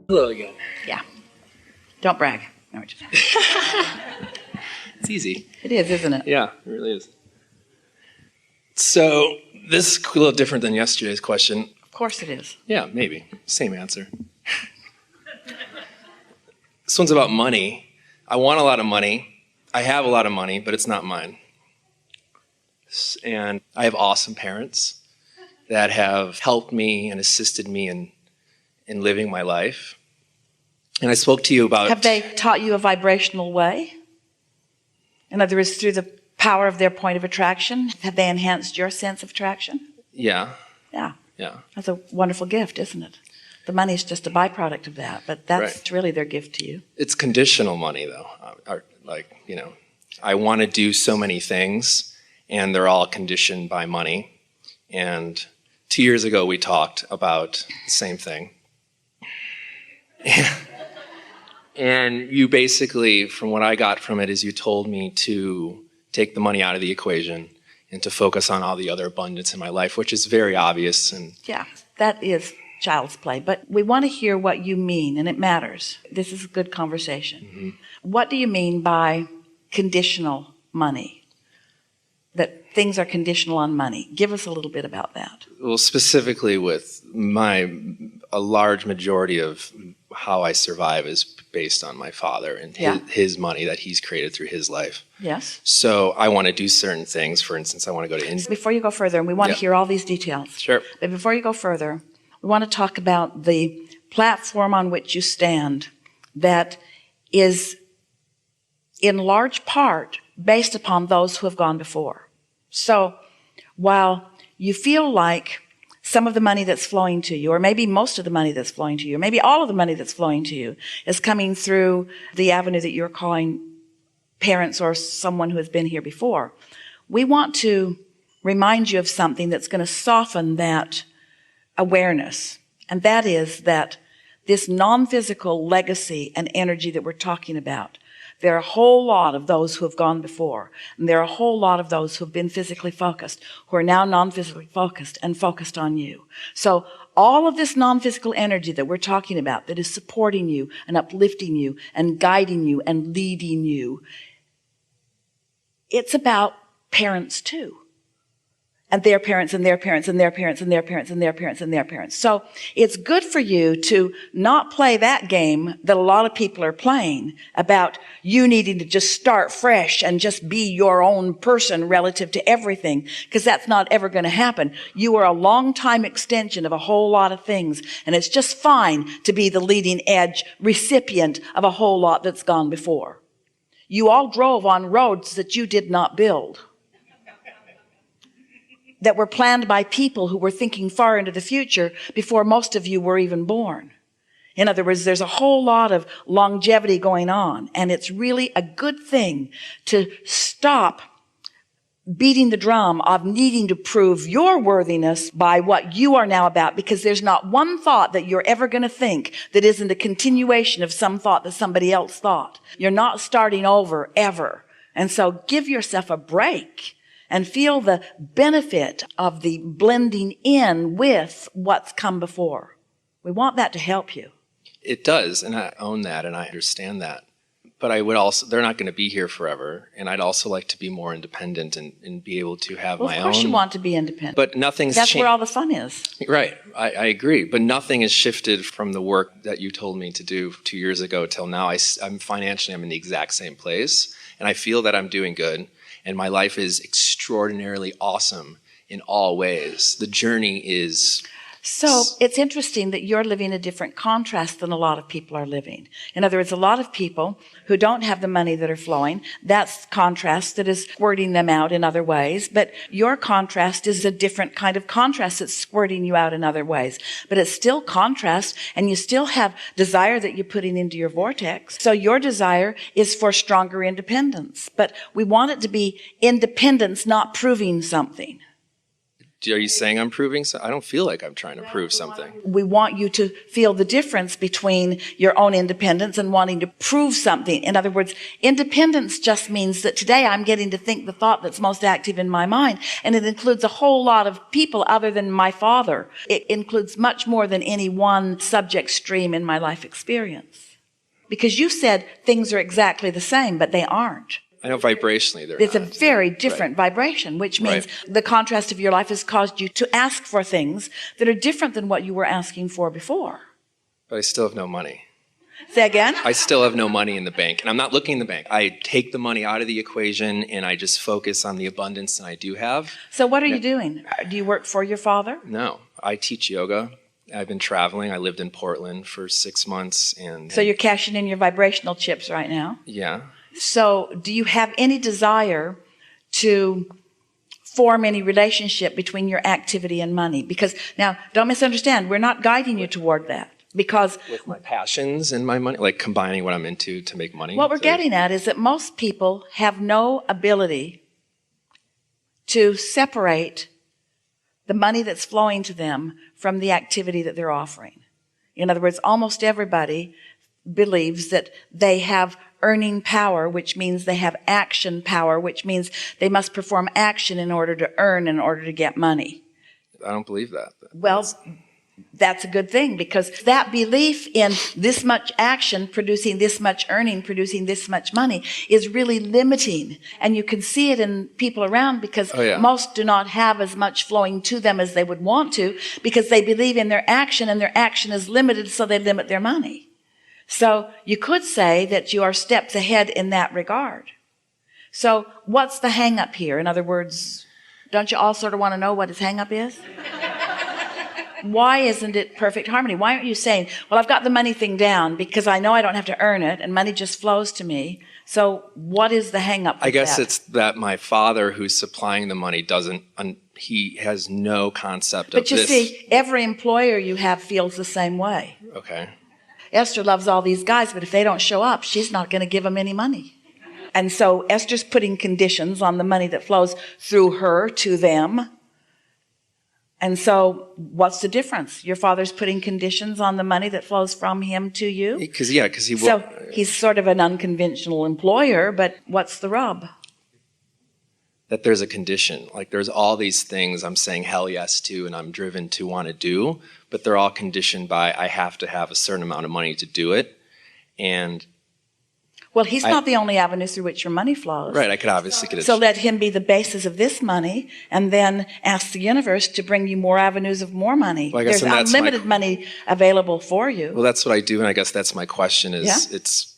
Hello again. Yeah. Don't brag. No, we're just- It's easy. It is, isn't it? Yeah, it really is. So this is a little different than yesterday's question. Of course it is. Yeah, maybe. Same answer. This one's about money. I want a lot of money. I have a lot of money, but it's not mine. And I have awesome parents that have helped me and assisted me in living my life. And I spoke to you about... Have they taught you a vibrational way? In other words, through the power of their point of attraction, have they enhanced your sense of attraction? Yeah. Yeah. Yeah. That's a wonderful gift, isn't it? The money's just a byproduct of that, but that's Right. really their gift to you. It's conditional money, though. I want to do so many things, and they're all conditioned by money. And 2 years ago, we talked about the same thing. And you basically, from what I got from it, is you told me to take the money out of the equation and to focus on all the other abundance in my life, which is very obvious. And Yeah, that is child's play, but we want to hear what you mean, and it matters. This is a good conversation. Mm-hmm. What do you mean by conditional money? That things are conditional on money. Give us a little bit about that. well, specifically with a large majority of how I survive is based on my father and Yeah. his money that he's created through his life. Yes? So I want to do certain things. For instance, I want to go to India. Before you go further, and we want Yeah. to hear all these details. Sure. But before you go further, we want to talk about the platform on which you stand that is in large part based upon those who have gone before. So while you feel like some of the money that's flowing to you, or maybe most of the money that's flowing to you, or maybe all of the money that's flowing to you is coming through the avenue that you're calling parents or someone who has been here before, we want to remind you of something that's going to soften that awareness. And that is that this non-physical legacy and energy that we're talking about, there are a whole lot of those who have gone before, and there are a whole lot of those who have been physically focused, who are now non-physically focused and focused on you. So all of this non-physical energy that we're talking about that is supporting you and uplifting you and guiding you and leading you, it's about parents too. And their parents and their parents and their parents and their parents and their parents and their parents. So it's good for you to not play that game that a lot of people are playing about you needing to just start fresh and just be your own person relative to everything, because that's not ever going to happen. You are a long time extension of a whole lot of things, and it's just fine to be the leading edge recipient of a whole lot that's gone before. You all drove on roads that you did not build, that were planned by people who were thinking far into the future before most of you were even born. In other words, there's a whole lot of longevity going on, and it's really a good thing to stop beating the drum of needing to prove your worthiness by what you are now about, because there's not one thought that you're ever going to think that isn't a continuation of some thought that somebody else thought. You're not starting over ever. And so give yourself a break and feel the benefit of the blending in with what's come before. We want that to help you. It does, and I own that, and I understand that. But I would also, they're not going to be here forever, and I'd also like to be more independent and be able to have my own. Of course you want to be independent. But nothing's That's changed. where all the fun is. Right, I agree. But nothing has shifted from the work that you told me to do 2 years ago till now. I'm financially, I'm in the exact same place, and I feel that I'm doing good. And my life is extraordinarily awesome in all ways. The journey is... So it's interesting that you're living a different contrast than a lot of people are living. In other words, a lot of people who don't have the money that are flowing, that's contrast that is squirting them out in other ways. But your contrast is a different kind of contrast that's squirting you out in other ways. But it's still contrast, and you still have desire that you're putting into your vortex. So your desire is for stronger independence. But we want it to be independence, not proving something. Are you saying I'm proving something? I don't feel like I'm trying to prove something. We want you to feel the difference between your own independence and wanting to prove something. In other words, independence just means that today I'm getting to think the thought that's most active in my mind. And it includes a whole lot of people other than my father. It includes much more than any one subject stream in my life experience. Because you said things are exactly the same, but they aren't. I know vibrationally they're It's not. a very different vibration, which means the contrast of your life has caused you to ask for things that are different than what you were asking for before. But I still have no money. Say again? I still have no money in the bank. And I'm not looking in the bank. I take the money out of the equation and I just focus on the abundance that I do have. So what are you doing? Do you work for your father? No, I teach yoga. I've been traveling. I lived in Portland for 6 months. So you're cashing in your vibrational chips right now? Yeah. So do you have any desire to form any relationship between your activity and money? Because now, don't misunderstand, we're not guiding you toward that. Because with my passions and my money, like combining what I'm into to make money. What we're getting at is that most people have no ability to separate the money that's flowing to them from the activity that they're offering. In other words, almost everybody believes that they have earning power, which means they have action power, which means they must perform action in order to earn, in order to get money. I don't believe that. Well, that's a good thing, because that belief in this much action producing this much earning, producing this much money is really limiting. And you can see it in people around, because most do not have as much flowing to them as they would want to, because they believe in their action, and their action is limited, so they limit their money. So you could say that you are steps ahead in that regard. So what's the hang up here? In other words, don't you all sort of want to know what his hang up is? Why isn't it perfect harmony? Why aren't you saying, well, I've got the money thing down because I know I don't have to earn it and money just flows to me. So what is the hang up with I guess that? it's that my father, who's supplying the money, he has no concept of this. But you see, every employer you have feels the same way. Okay. Esther loves all these guys, but if they don't show up, she's not going to give them any money. And so Esther's putting conditions on the money that flows through her to them. And so what's the difference? Your father's putting conditions on the money that flows from him to you? Because he will. So he's sort of an unconventional employer, but what's the rub? That there's a condition. Like there's all these things I'm saying hell yes to and I'm driven to want to do, but they're all conditioned by I have to have a certain amount of money to do it. And well, he's not the only avenue through which your money flows. Right, I could obviously get it. So let him be the basis of this money, and then ask the universe to bring you more avenues of more money. Well, I guess there's unlimited money available for you. Well, that's what I do, and I guess that's my question is it's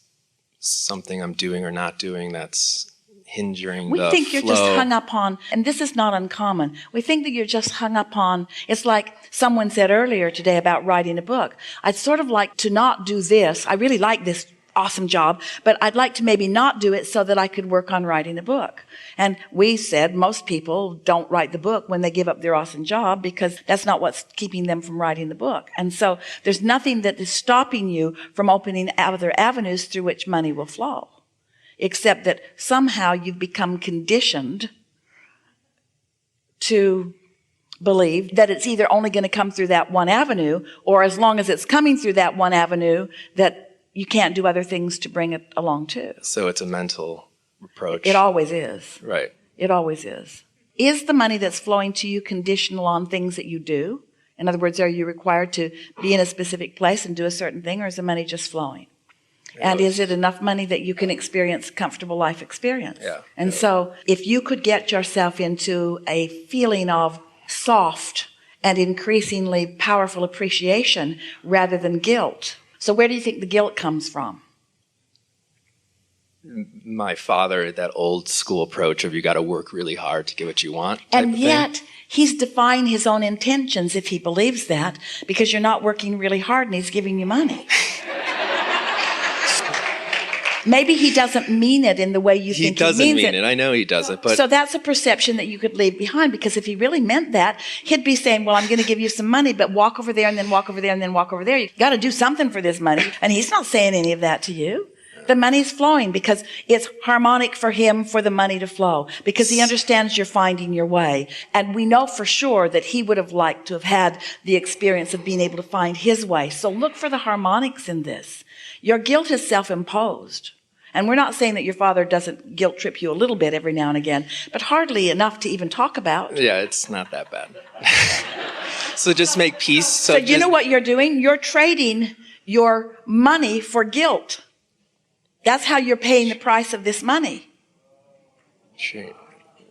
something I'm doing or not doing that's hindering the flow. We think you're just hung up on, and this is not uncommon, we think that you're just hung up on, it's like someone said earlier today about writing a book. I'd sort of like to not do this. I really like this awesome job, but I'd like to maybe not do it so that I could work on writing a book. And we said most people don't write the book when they give up their awesome job, because that's not what's keeping them from writing the book. And so there's nothing that is stopping you from opening other avenues through which money will flow, except that somehow you've become conditioned to believe that it's either only going to come through that one avenue, or as long as it's coming through that one avenue, that you can't do other things to bring it along too. So it's a mental approach. It always is. Right. It always is. Is the money that's flowing to you conditional on things that you do? In other words, are you required to be in a specific place and do a certain thing, or is the money just flowing? And is it enough money that you can experience a comfortable life experience? Yeah. And so if you could get yourself into a feeling of soft and increasingly powerful appreciation rather than guilt. So where do you think the guilt comes from? My father, that old school approach of you got to work really hard to get what you want. And yet he's defying his own intentions if he believes that, because you're not working really hard and he's giving you money. Maybe he doesn't mean it in the way you think he means it. He doesn't mean it. I know he doesn't. But so that's a perception that you could leave behind, because if he really meant that, he'd be saying, well, I'm going to give you some money, but walk over there and then walk over there and then walk over there. You've got to do something for this money. And he's not saying any of that to you. The money's flowing because it's harmonic for him for the money to flow, because he understands you're finding your way. And we know for sure that he would have liked to have had the experience of being able to find his way. So look for the harmonics in this. Your guilt is self-imposed. And we're not saying that your father doesn't guilt trip you a little bit every now and again, but hardly enough to even talk about. Yeah, it's not that bad. So just make peace. So you know what you're doing? You're trading your money for guilt. That's how you're paying the price of this money.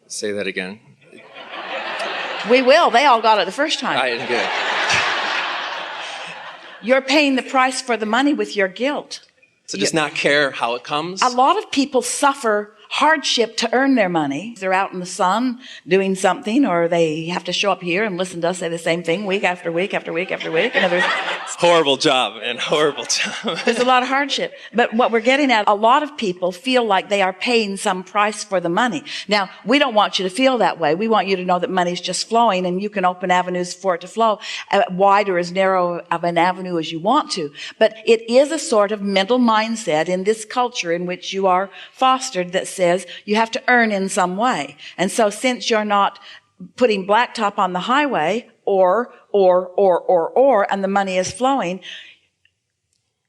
Say that again. We will. They all got it the first time. Good. You're paying the price for the money with your guilt. So just not care how it comes? A lot of people suffer hardship to earn their money. They're out in the sun doing something, or they have to show up here and listen to us say the same thing week after week after week after week. And Horrible job, and horrible job. there's a lot of hardship. But what we're getting at, a lot of people feel like they are paying some price for the money. Now, we don't want you to feel that way. We want you to know that money's just flowing, and you can open avenues for it to flow wide or as narrow of an avenue as you want to. But it is a sort of mental mindset in this culture in which you are fostered that says you have to earn in some way. And so since you're not putting blacktop on the highway or, and the money is flowing,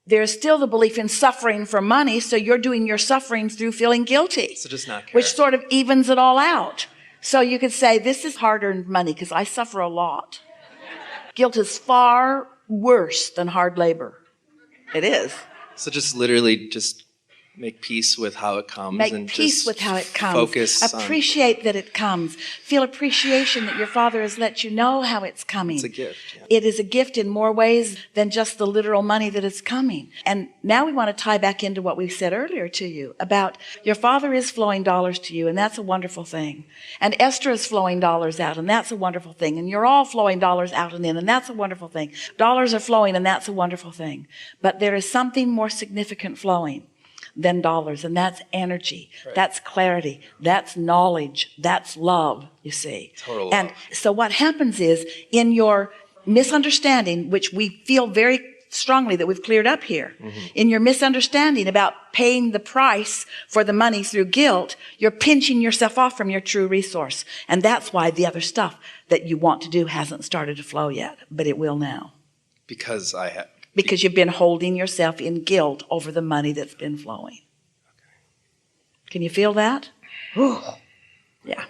there's still the belief in suffering for money, so you're doing your suffering through feeling guilty. So just not care. Which sort of evens it all out. So you could say, this is hard-earned money because I suffer a lot. Guilt is far worse than hard labor. It is. So just literally just make peace with how it comes. Make and peace just with how it comes. Focus Appreciate that it comes. Feel appreciation that your Father has let you know how it's coming. It's a gift. Yeah. It is a gift in more ways than just the literal money that is coming. And now we want to tie back into what we said earlier to you about your Father is flowing dollars to you, and that's a wonderful thing. And Esther is flowing dollars out, and that's a wonderful thing. And you're all flowing dollars out and in, and that's a wonderful thing. Dollars are flowing, and that's a wonderful thing. But there is something more significant flowing than dollars, and that's energy. Right. That's clarity. That's knowledge. That's love, you see. Total and love. So what happens is, in your misunderstanding, which we feel very strongly that we've cleared up here, in your misunderstanding about paying the price for the money through guilt, you're pinching yourself off from your true resource. And that's why the other stuff that you want to do hasn't started to flow yet, but it will now. Because you've been holding yourself in guilt over the money that's been flowing. Okay. Can you feel that? Ooh. Yeah.